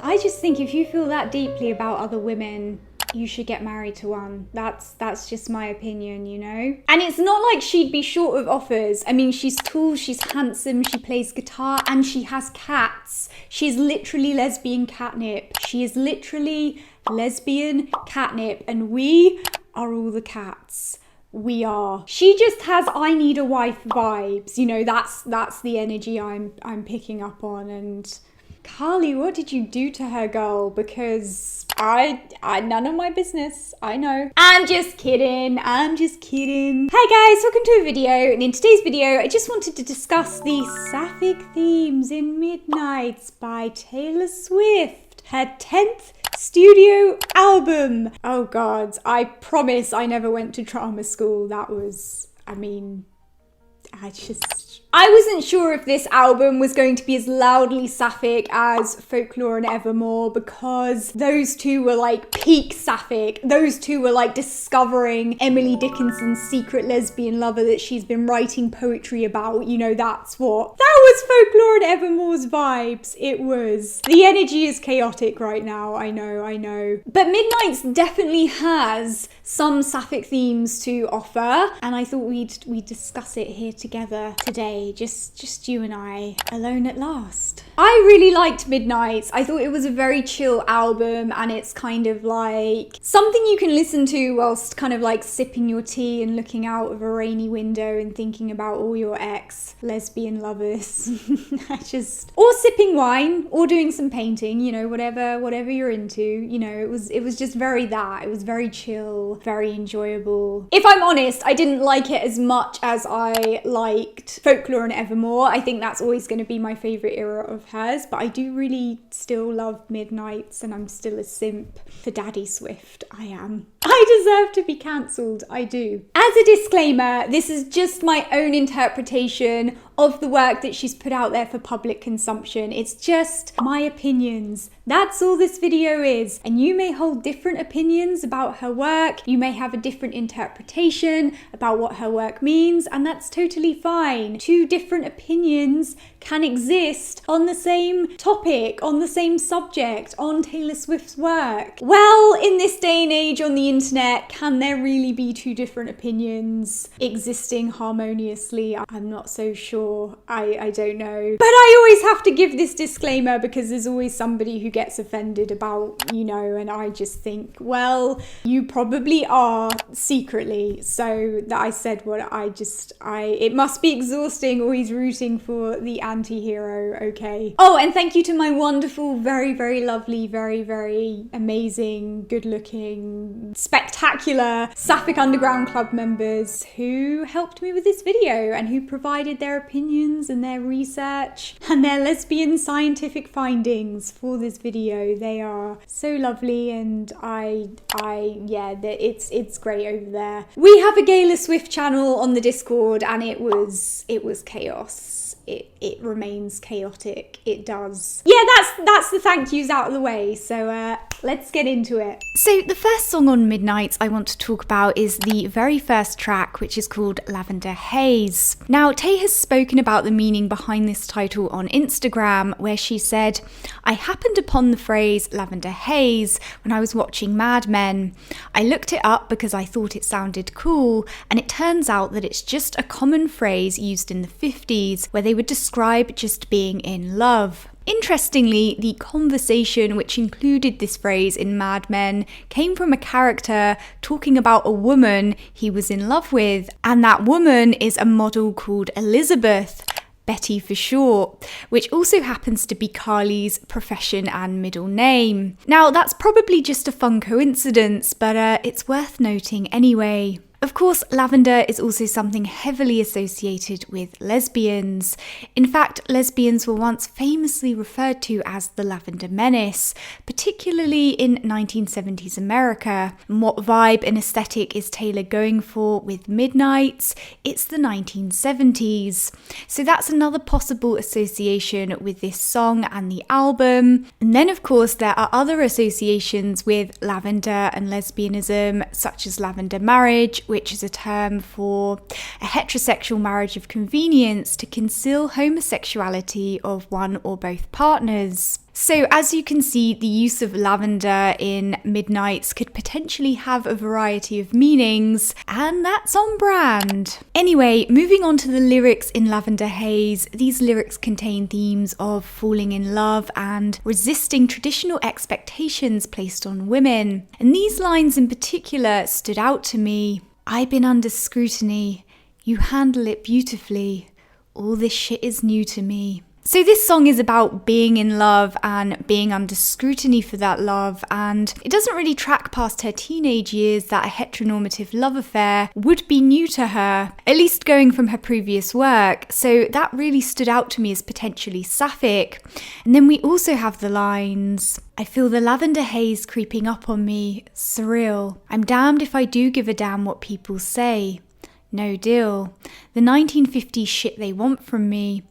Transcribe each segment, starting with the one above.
I just think if you feel that deeply about other women, you should get married to one. That's just my opinion, you know? And it's not like she'd be short of offers. I mean, she's tall, she's handsome, she plays guitar, and she has cats. She's literally lesbian catnip. She is literally lesbian catnip, and we are all the cats. We are. She just has I need a wife vibes, you know, that's the energy I'm picking up on. And Carly, what did you do to her, girl? Because I none of my business. I know. I'm just kidding. Hey guys, welcome to a video. And in today's video, I just wanted to discuss the Sapphic themes in Midnights by Taylor Swift. Her 10th studio album. Oh God, I promise I never went to drama school. That was, I wasn't sure if this album was going to be as loudly sapphic as Folklore and Evermore, because those two were like peak sapphic. Those two were like discovering Emily Dickinson's secret lesbian lover that she's been writing poetry about. You know, that was Folklore and Evermore's vibes. It was. The energy is chaotic right now. I know. But Midnights definitely has some sapphic themes to offer, and I thought we'd discuss it here together today. Just you and I, alone at last. I really liked Midnights. I thought it was a very chill album, and it's kind of like something you can listen to whilst kind of like sipping your tea and looking out of a rainy window and thinking about all your ex-lesbian lovers. Or sipping wine, or doing some painting, you know, whatever you're into. You know, it was just very that. It was very chill, very enjoyable. If I'm honest, I didn't like it as much as I liked Folklore and Evermore. I think that's always going to be my favourite era of hers, but I do really still love Midnights, and I'm still a simp for Daddy Swift. I am. I deserve to be cancelled. I do. As a disclaimer, this is just my own interpretation of the work that she's put out there for public consumption. It's just my opinions. That's all this video is. And you may hold different opinions about her work. You may have a different interpretation about what her work means, and that's totally fine. Two different opinions can exist on the same topic, on the same subject, on Taylor Swift's work. Well, in this day and age on the internet, can there really be two different opinions existing harmoniously? I'm not so sure. I don't know. But I always have to give this disclaimer because there's always somebody who gets offended about, you know, and I just think, well, you probably are secretly. So that I said what it must be exhausting always rooting for the anti-hero, okay? Oh, and thank you to my wonderful, very, very lovely, very, very amazing, good-looking, spectacular Sapphic Underground Club members who helped me with this video and who provided their opinions and their research and their lesbian scientific findings for this video. They are so lovely, and it's great over there. We have a Taylor Swift channel on the Discord, and it was chaos. It remains chaotic. It does. Yeah, that's the thank yous out of the way. So let's get into it. So the first song on Midnights I want to talk about is the very first track, which is called Lavender, Haze. Now, Tay has spoken about the meaning behind this title on Instagram, where she said, "I happened upon the phrase Lavender Haze when I was watching Mad Men. I looked it up because I thought it sounded cool, and it turns out that it's just a common phrase used in the 50s where they would describe just being in love." Interestingly, the conversation which included this phrase in Mad Men came from a character talking about a woman he was in love with, and that woman is a model called Elizabeth, Betty for short, which also happens to be Carly's profession and middle name. Now, that's probably just a fun coincidence, but it's worth noting anyway. Of course, lavender is also something heavily associated with lesbians. In fact, lesbians were once famously referred to as the Lavender Menace, particularly in 1970s America. And what vibe and aesthetic is Taylor going for with Midnights? It's the 1970s. So that's another possible association with this song and the album. And then, of course, there are other associations with lavender and lesbianism, such as lavender marriage, which is a term for a heterosexual marriage of convenience to conceal homosexuality of one or both partners. So as you can see, the use of lavender in Midnights could potentially have a variety of meanings, and that's on brand. Anyway, moving on to the lyrics in Lavender Haze, these lyrics contain themes of falling in love and resisting traditional expectations placed on women. And these lines in particular stood out to me. I've been under scrutiny, you handle it beautifully, all this shit is new to me. So this song is about being in love and being under scrutiny for that love, and it doesn't really track past her teenage years that a heteronormative love affair would be new to her, at least going from her previous work. So that really stood out to me as potentially sapphic. And then we also have the lines, I feel the lavender haze creeping up on me, surreal. I'm damned if I do give a damn what people say. No deal. The 1950s shit they want from me.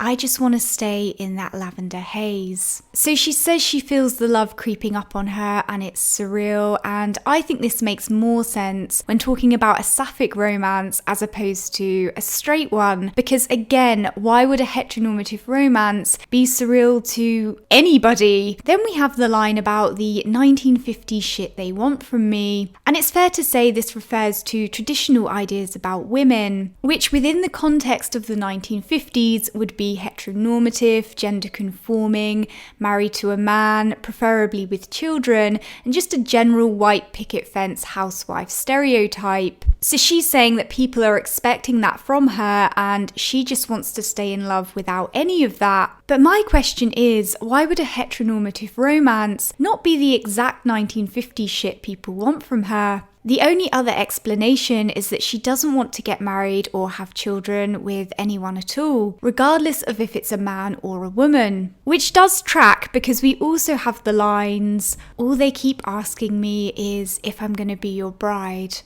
I just want to stay in that lavender haze. So she says she feels the love creeping up on her and it's surreal, and I think this makes more sense when talking about a sapphic romance as opposed to a straight one, because again, why would a heteronormative romance be surreal to anybody? Then we have the line about the 1950s shit they want from me, and it's fair to say this refers to traditional ideas about women, which within the context of the 1950s would be heteronormative, gender conforming, married to a man, preferably with children, and just a general white picket fence housewife stereotype. So she's saying that people are expecting that from her and she just wants to stay in love without any of that. But my question is, why would a heteronormative romance not be the exact 1950s shit people want from her? The only other explanation is that she doesn't want to get married or have children with anyone at all, regardless of if it's a man or a woman. Which does track because we also have the lines, all they keep asking me is if I'm going to be your bride.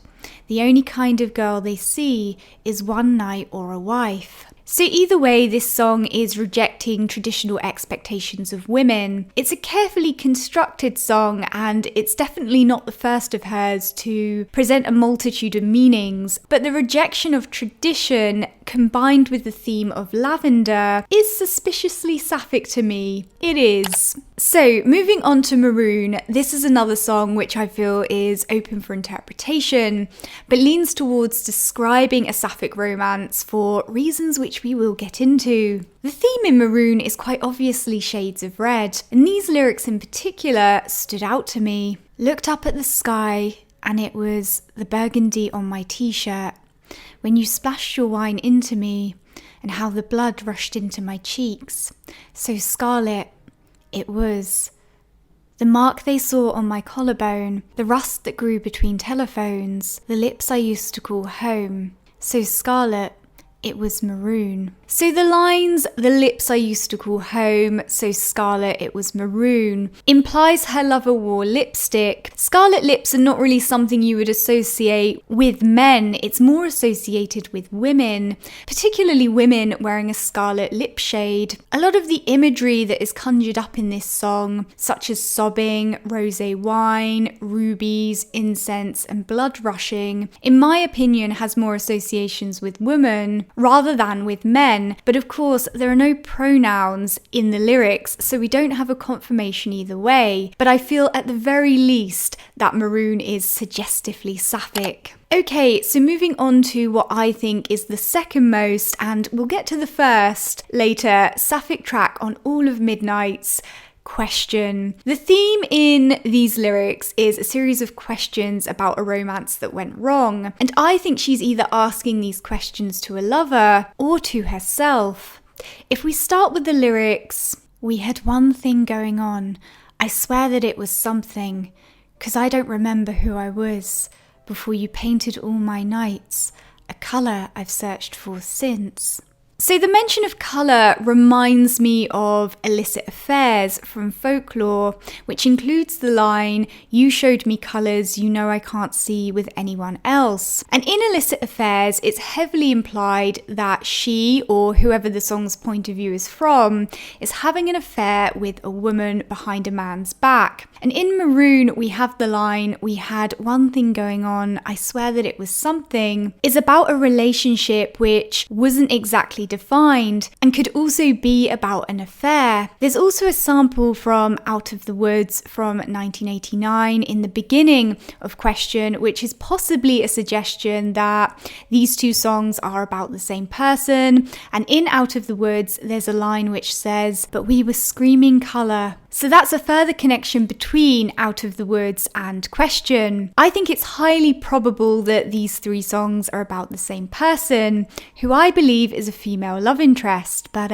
The only kind of girl they see is one night or a wife. So either way, this song is rejecting traditional expectations of women. It's a carefully constructed song, and it's definitely not the first of hers to present a multitude of meanings, but the rejection of tradition combined with the theme of lavender is suspiciously sapphic to me. It is. So moving on to Maroon, this is another song which I feel is open for interpretation, but leans towards describing a sapphic romance for reasons which we will get into. The theme in Maroon is quite obviously shades of red, and these lyrics in particular stood out to me. Looked up at the sky and it was the burgundy on my t-shirt. When you splashed your wine into me, and how the blood rushed into my cheeks. So scarlet, it was. The mark they saw on my collarbone, the rust that grew between telephones, the lips I used to call home. So scarlet, it was maroon. So the lines, the lips I used to call home, so scarlet, it was maroon, implies her lover wore lipstick. Scarlet lips are not really something you would associate with men, it's more associated with women, particularly women wearing a scarlet lip shade. A lot of the imagery that is conjured up in this song, such as sobbing, rosé wine, rubies, incense, and blood rushing, in my opinion has more associations with women rather than with men. But of course, there are no pronouns in the lyrics, so we don't have a confirmation either way. But I feel at the very least that Maroon is suggestively sapphic. Okay, so moving on to what I think is the second most, and we'll get to the first later, sapphic track on all of Midnights, Question. The theme in these lyrics is a series of questions about a romance that went wrong, and I think she's either asking these questions to a lover or to herself. If we start with the lyrics, we had one thing going on. I swear that it was something, 'cause I don't remember who I was before you painted all my nights, a colour I've searched for since. So the mention of colour reminds me of illicit affairs from folklore, which includes the line, you showed me colours you know I can't see with anyone else. And in illicit affairs, it's heavily implied that she, or whoever the song's point of view is from, is having an affair with a woman behind a man's back. And in Maroon, we have the line, we had one thing going on, I swear that it was something, is about a relationship which wasn't exactly defined and could also be about an affair. There's also a sample from Out of the Woods from 1989 in the beginning of Question, which is possibly a suggestion that these two songs are about the same person. And in Out of the Woods, there's a line which says, "But we were screaming colour." So that's a further connection between Out of the Woods and Question. I think it's highly probable that these three songs are about the same person, who I believe is a female love interest, but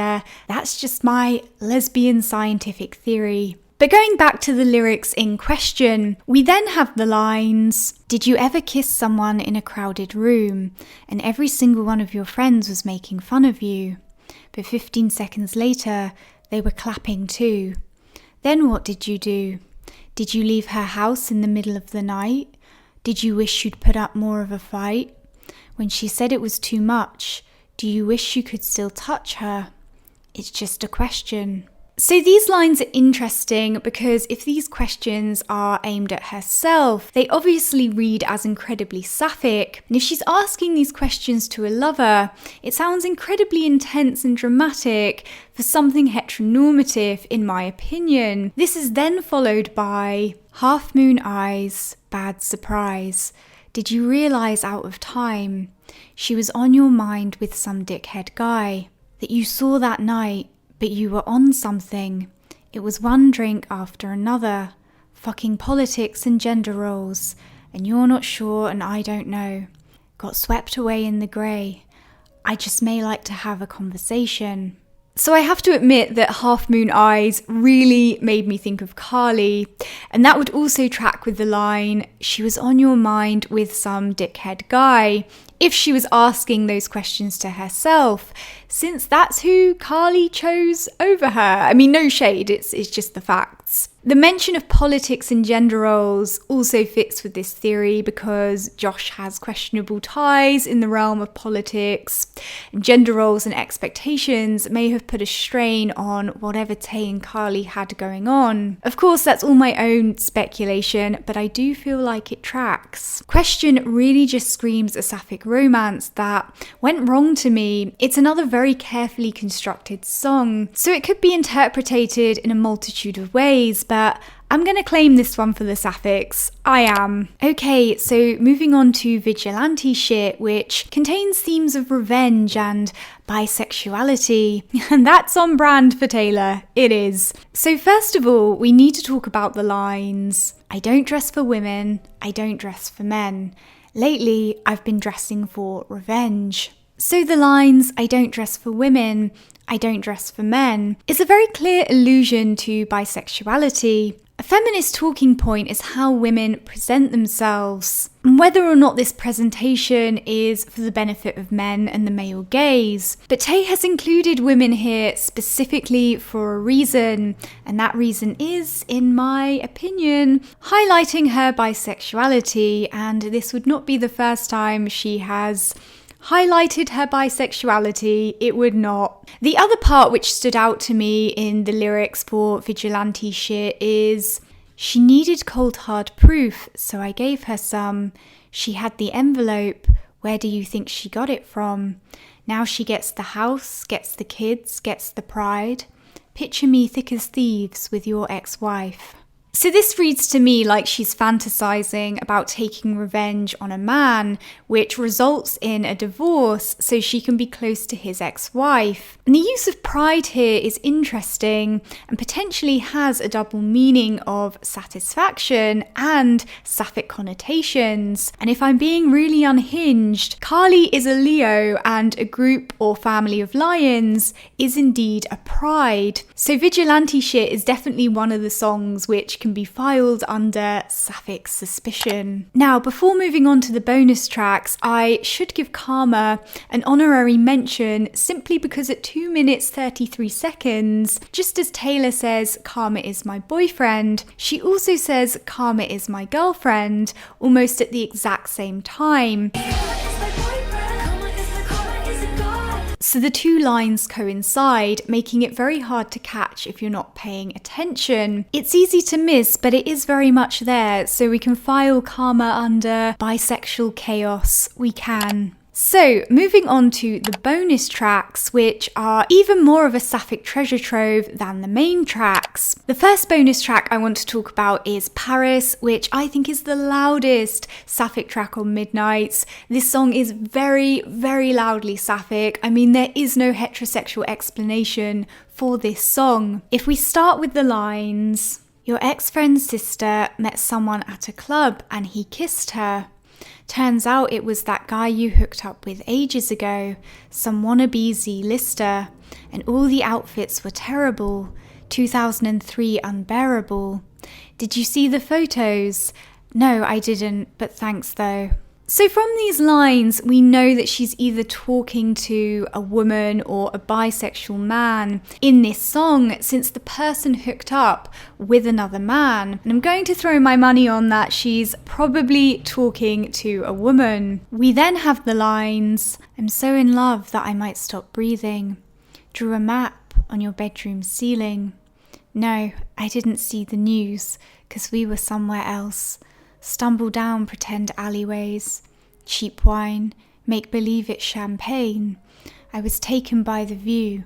that's just my lesbian scientific theory. But going back to the lyrics in Question, we then have the lines, "Did you ever kiss someone in a crowded room and every single one of your friends was making fun of you? But 15 seconds later, they were clapping too. Then what did you do? Did you leave her house in the middle of the night? Did you wish you'd put up more of a fight? When she said it was too much, do you wish you could still touch her? It's just a question." So these lines are interesting because if these questions are aimed at herself, they obviously read as incredibly sapphic. And if she's asking these questions to a lover, it sounds incredibly intense and dramatic for something heteronormative, in my opinion. This is then followed by half moon eyes, bad surprise. Did you realise out of time she was on your mind with some dickhead guy that you saw that night? But you were on something. It was one drink after another. Fucking politics and gender roles. And you're not sure and I don't know. Got swept away in the grey. I just may like to have a conversation. So I have to admit that Half Moon Eyes really made me think of Carly. And that would also track with the line, "She was on your mind with some dickhead guy," if she was asking those questions to herself, since that's who Carly chose over her. I mean, no shade, it's just the facts. The mention of politics and gender roles also fits with this theory because Josh has questionable ties in the realm of politics. And gender roles and expectations may have put a strain on whatever Tay and Carly had going on. Of course, that's all my own speculation, but I do feel like it tracks. Question really just screams a sapphic romance that went wrong to me. It's another very carefully constructed song, so it could be interpreted in a multitude of ways, but I'm going to claim this one for the Saphics. I am. Okay, so moving on to Vigilante shit, which contains themes of revenge and bisexuality. And that's on brand for Taylor. It is. So first of all, we need to talk about the lines. "I don't dress for women, I don't dress for men. Lately, I've been dressing for revenge." So the lines, "I don't dress for women, I don't dress for men," is a very clear allusion to bisexuality. A feminist talking point is how women present themselves, and whether or not this presentation is for the benefit of men and the male gaze. But Tay has included women here specifically for a reason, and that reason is, in my opinion, highlighting her bisexuality, and this would not be the first time she has highlighted her bisexuality. It would not. The other part which stood out to me in the lyrics for Vigilante shit is, "She needed cold hard proof, so I gave her some. She had the envelope. Where do you think she got it from? Now she gets the house, gets the kids, gets the pride. Picture me thick as thieves with your ex-wife." So this reads to me like she's fantasizing about taking revenge on a man, which results in a divorce so she can be close to his ex-wife. And the use of pride here is interesting and potentially has a double meaning of satisfaction and sapphic connotations. And if I'm being really unhinged, Carly is a Leo and a group or family of lions is indeed a pride. So Vigilante shit is definitely one of the songs which can be filed under sapphic suspicion. Now, before moving on to the bonus tracks, I should give Karma an honorary mention simply because at 2 minutes 33 seconds, just as Taylor says Karma is my boyfriend, she also says Karma is my girlfriend, almost at the exact same time. So the two lines coincide, making it very hard to catch if you're not paying attention. It's easy to miss, but it is very much there, so we can file Karma under bisexual chaos. We can. So, moving on to the bonus tracks, which are even more of a Sapphic treasure trove than the main tracks. The first bonus track I want to talk about is Paris, which I think is the loudest Sapphic track on Midnights. This song is very, very loudly Sapphic. I mean, there is no heterosexual explanation for this song. If we start with the lines, your ex-friend's sister met someone at a club and he kissed her. Turns out it was that guy you hooked up with ages ago, some wannabe Z-lister, and all the outfits were terrible, 2003 unbearable. Did you see the photos? No, I didn't, but thanks though. So from these lines, we know that she's either talking to a woman or a bisexual man in this song, since the person hooked up with another man. And I'm going to throw my money on that she's probably talking to a woman. We then have the lines, I'm so in love that I might stop breathing. Drew a map on your bedroom ceiling. No, I didn't see the news, 'cause we were somewhere else. Stumble down pretend alleyways, cheap wine, make believe it's champagne. I was taken by the view,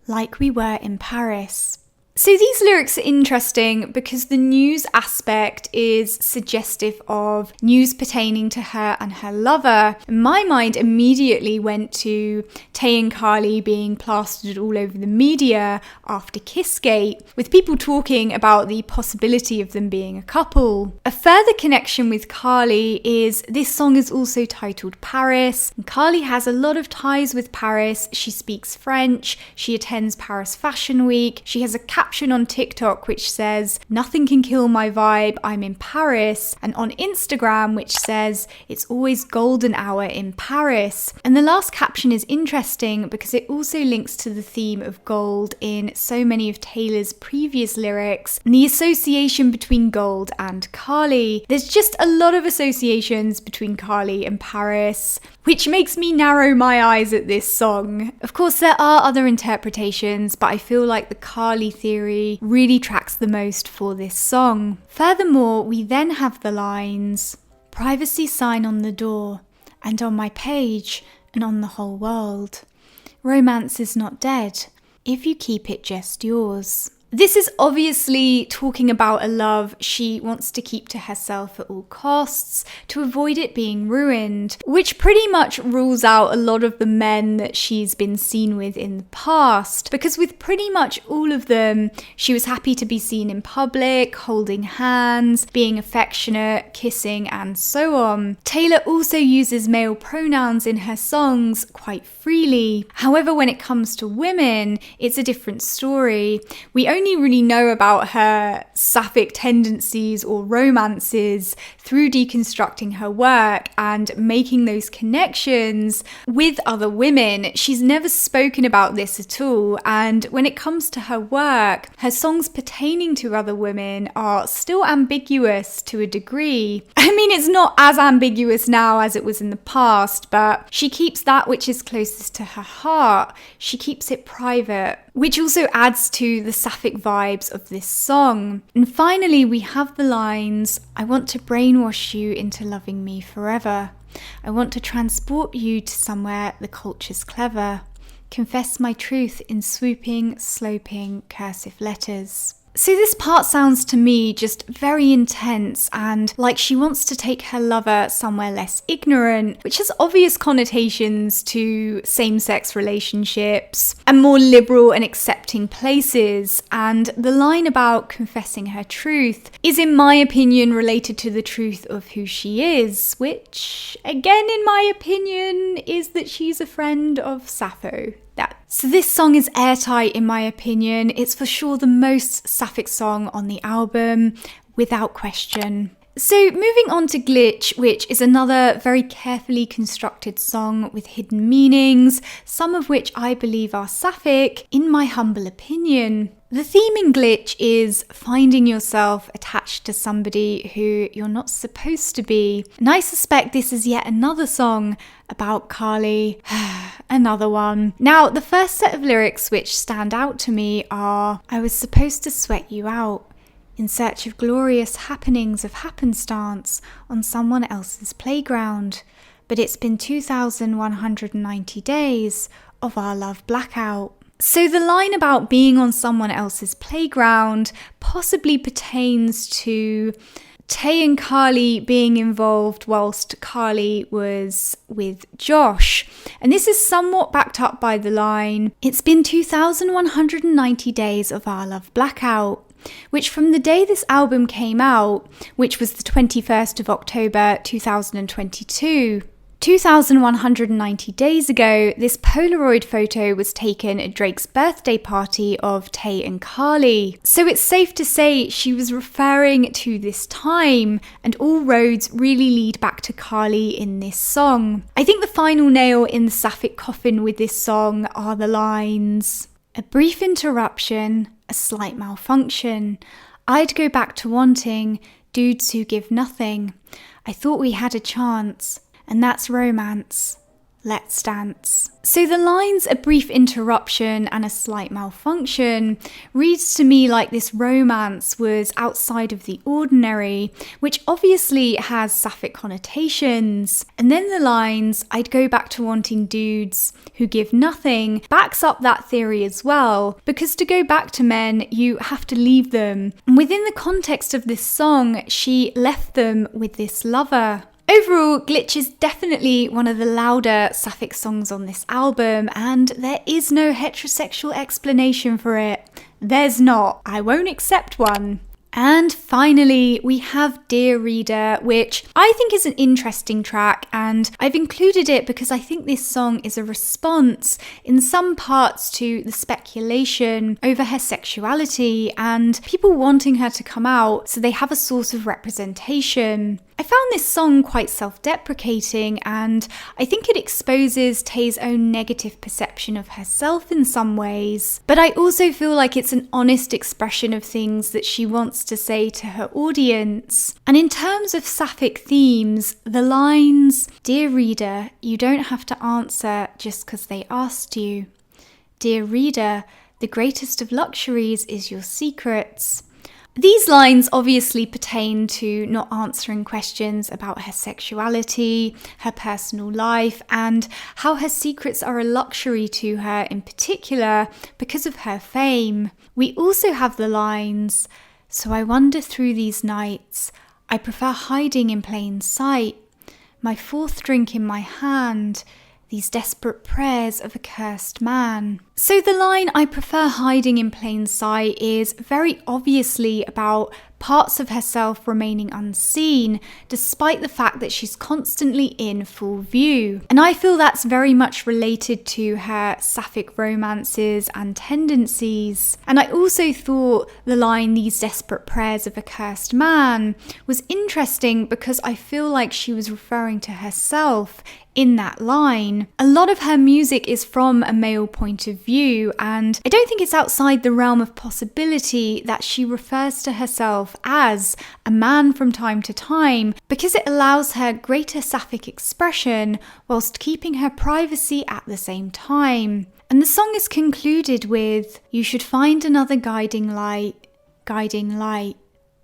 like we were in Paris. So these lyrics are interesting because the news aspect is suggestive of news pertaining to her and her lover. My mind immediately went to Tay and Carly being plastered all over the media after Kissgate, with people talking about the possibility of them being a couple. A further connection with Carly is this song is also titled Paris, and Carly has a lot of ties with Paris. She speaks French, she attends Paris Fashion Week, she has a caption on TikTok which says, nothing can kill my vibe, I'm in Paris, and on Instagram which says, it's always golden hour in Paris. And the last caption is interesting because it also links to the theme of gold in so many of Taylor's previous lyrics and the association between gold and Carly. There's just a lot of associations between Carly and Paris, which makes me narrow my eyes at this song. Of course, there are other interpretations, but I feel like the Carly theory really tracks the most for this song. Furthermore, we then have the lines, privacy sign on the door, and on my page, and on the whole world. Romance is not dead, if you keep it just yours. This is obviously talking about a love she wants to keep to herself at all costs to avoid it being ruined, which pretty much rules out a lot of the men that she's been seen with in the past, because with pretty much all of them, she was happy to be seen in public, holding hands, being affectionate, kissing, and so on. Taylor also uses male pronouns in her songs quite freely. However, when it comes to women, it's a different story. We only really know about her Sapphic tendencies or romances through deconstructing her work and making those connections with other women. She's never spoken about this at all, and when it comes to her work, her songs pertaining to other women are still ambiguous to a degree. I mean, it's not as ambiguous now as it was in the past, but she keeps that which is closest to her heart. She keeps it private, which also adds to the Sapphic vibes of this song. And finally, we have the lines, I want to brainwash you into loving me forever. I want to transport you to somewhere the culture's clever. Confess my truth in swooping, sloping, cursive letters. So this part sounds to me just very intense and like she wants to take her lover somewhere less ignorant, which has obvious connotations to same-sex relationships and more liberal and accepting places. And the line about confessing her truth is, in my opinion, related to the truth of who she is, which, again, in my opinion, is that she's a friend of Sappho. So this song is airtight in my opinion. It's for sure the most Sapphic song on the album, without question. So moving on to Glitch, which is another very carefully constructed song with hidden meanings, some of which I believe are Sapphic, in my humble opinion. The theme in Glitch is finding yourself attached to somebody who you're not supposed to be. And I suspect this is yet another song about Carly. Another one. Now, the first set of lyrics which stand out to me are, I was supposed to sweat you out, in search of glorious happenings of happenstance on someone else's playground. but it's been 2,190 days of our love blackout. So the line about being on someone else's playground possibly pertains to Tay and Carly being involved whilst Carly was with Josh. And this is somewhat backed up by the line, it's been 2,190 days of our love blackout, which from the day this album came out, which was the 21st of October 2022, 2,190 days ago, this Polaroid photo was taken at Drake's birthday party of Tay and Carly. So it's safe to say she was referring to this time, and all roads really lead back to Carly in this song. I think the final nail in the Sapphic coffin with this song are the lines, "A brief interruption, a slight malfunction. I'd go back to wanting dudes who give nothing. I thought we had a chance. And that's romance. Let's dance." So the lines "a brief interruption and a slight malfunction" reads to me like this romance was outside of the ordinary, which obviously has Sapphic connotations. And then the lines "I'd go back to wanting dudes who give nothing" backs up that theory as well, because to go back to men, you have to leave them. And within the context of this song, she left them with this lover. Overall, Glitch is definitely one of the louder Sapphic songs on this album, and there is no heterosexual explanation for it. There's not. I won't accept one. And finally, we have Dear Reader, which I think is an interesting track, and I've included it because I think this song is a response in some parts to the speculation over her sexuality and people wanting her to come out so they have a source of representation. I found this song quite self-deprecating, and I think it exposes Tay's own negative perception of herself in some ways. But I also feel like it's an honest expression of things that she wants to say to her audience. And in terms of Sapphic themes, the lines, "Dear reader, you don't have to answer just because they asked you. Dear reader, the greatest of luxuries is your secrets." These lines obviously pertain to not answering questions about her sexuality, her personal life, and how her secrets are a luxury to her in particular because of her fame. We also have the lines, "So I wander through these nights. I prefer hiding in plain sight. My fourth drink in my hand. These desperate prayers of a cursed man." So the line "I prefer hiding in plain sight" is very obviously about parts of herself remaining unseen, despite the fact that she's constantly in full view. And I feel that's very much related to her Sapphic romances and tendencies. And I also thought the line "these desperate prayers of a cursed man" was interesting because I feel like she was referring to herself in that line. A lot of her music is from a male point of view, and I don't think it's outside the realm of possibility that she refers to herself as a man from time to time, because it allows her greater Sapphic expression whilst keeping her privacy at the same time. And the song is concluded with, "You should find another guiding light,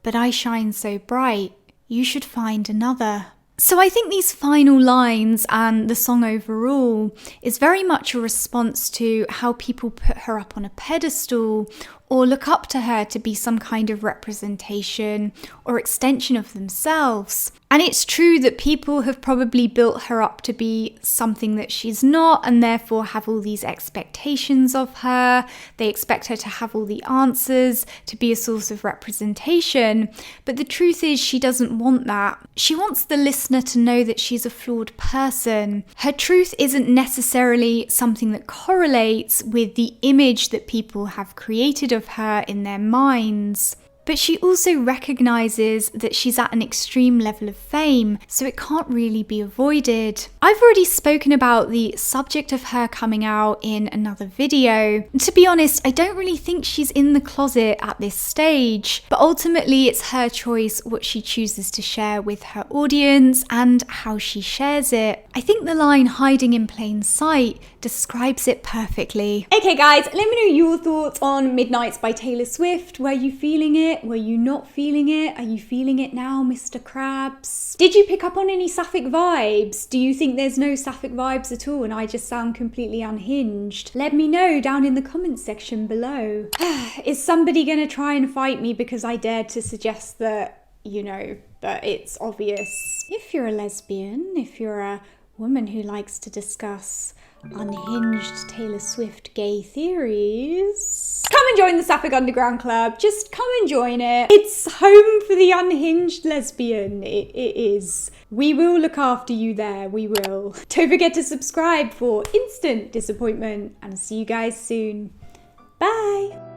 but I shine so bright, you should find another." So I think these final lines and the song overall is very much a response to how people put her up on a pedestal or look up to her to be some kind of representation or extension of themselves. And it's true that people have probably built her up to be something that she's not, and therefore have all these expectations of her. They expect her to have all the answers, to be a source of representation. But the truth is, she doesn't want that. She wants the listener to know that she's a flawed person. Her truth isn't necessarily something that correlates with the image that people have created of her in their minds. But she also recognises that she's at an extreme level of fame, so it can't really be avoided. I've already spoken about the subject of her coming out in another video. And to be honest, I don't really think she's in the closet at this stage, but ultimately it's her choice what she chooses to share with her audience and how she shares it. I think the line "hiding in plain sight" describes it perfectly. Okay guys, let me know your thoughts on Midnights by Taylor Swift. Were you feeling it? it? Were you not feeling it? Are you feeling it now, Mr. Krabs? Did you pick up on any Sapphic vibes? Do you think there's no Sapphic vibes at all and I just sound completely unhinged? Let me know down in the comments section below. Is somebody gonna try and fight me because I dared to suggest that, you know, that it's obvious? If you're a lesbian, if you're a woman who likes to discuss unhinged Taylor Swift gay theories, come and join the Sapphic Underground Club. Just come and join it. It's home for the unhinged lesbian. It is. We will look after you there. We will. Don't forget to subscribe for instant disappointment, and I'll see you guys soon. Bye.